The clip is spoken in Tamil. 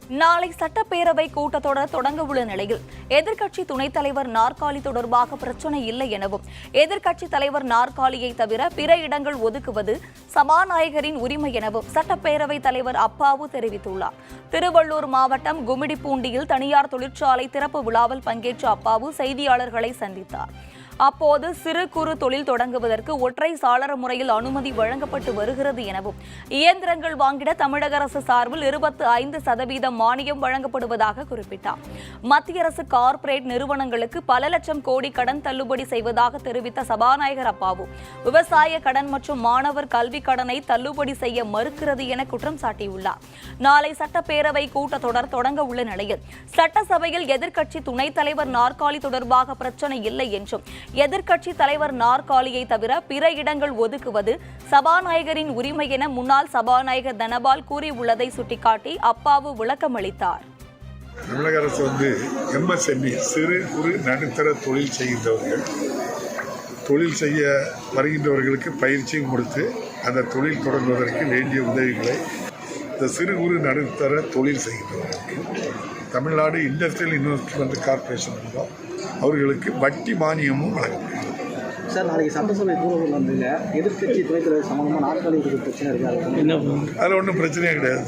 நாளை சட்டப்பேரவை கூட்டத்தொடர் தொடங்க உள்ள நிலையில் எதிர்க்கட்சி துணைத் தலைவர் நாற்காலி தொடர்பாக பிரச்சினை இல்லை எனவும் எதிர்க்கட்சித் தலைவர் நாற்காலியை தவிர பிற இடங்கள் ஒதுக்குவது சபாநாயகரின் உரிமை எனவும் சட்டப்பேரவைத் தலைவர் அப்பாவு தெரிவித்துள்ளார். திருவள்ளூர் மாவட்டம் கும்மிடிப்பூண்டியில் தனியார் தொழிற்சாலை திறப்பு விழாவில் பங்கேற்ற அப்பாவு செய்தியாளர்களை சந்தித்தார். அப்போது சிறு குறு தொழில் தொடங்குவதற்கு ஒற்றை சாளர முறையில் அனுமதி வழங்கப்பட்டு வருகிறது எனவும் இயந்திரங்கள் வாங்கிட தமிழக அரசு சார்பில் 25% மானியம் வழங்கப்படுவதாக குறிப்பிட்டார். மத்திய அரசு கார்ப்பரேட் நிறுவனங்களுக்கு பல லட்சம் கோடி கடன் தள்ளுபடி செய்வதாக தெரிவித்த சபாநாயகர் அப்பாவு விவசாய கடன் மற்றும் மாணவர் கல்வி கடனை தள்ளுபடி செய்ய மறுக்கிறது என குற்றம் சாட்டியுள்ளார். நாளை சட்டப்பேரவை கூட்டத்தொடர் தொடங்க உள்ள நிலையில் சட்டசபையில் எதிர்க்கட்சி துணைத் தலைவர் நாற்காலி தொடர்பாக பிரச்சினை இல்லை என்றும் எதிர்க்கட்சி தலைவர் நாற்காலியை தவிர பிற இடங்கள் ஒதுக்குவது சபாநாயகரின் உரிமை என முன்னாள் சபாநாயகர் தனபால் கூறியுள்ளதை சுட்டிக்காட்டி அப்பாவு விளக்கமளித்தார். தமிழக அரசு MSME சிறு குறு நடுத்தர தொழில் செய்கின்றவர்கள் தொழில் செய்ய வருகின்றவர்களுக்கு பயிற்சியும் கொடுத்து அந்த தொழில் தொடங்குவதற்கு வேண்டிய உதவிகளை இந்த சிறு குறு நடுத்தர தொழில் செய்கின்றவர்களுக்கு தமிழ்நாடு இண்டஸ்ட்ரியல் இன்வெஸ்ட்மெண்ட் கார்பரேஷன் மூலம் அவர்களுக்கு வட்டி மானியமும் வழங்கப்படும். சார், நாளைக்கு சட்டசபை கூறுகள் வந்ததில் எதிர்க்கட்சி துணைத் தலைவர் சம்பந்தமாக நாற்காலி பிரச்சனை இருக்காது. அதில் ஒன்றும் பிரச்சனையே கிடையாது.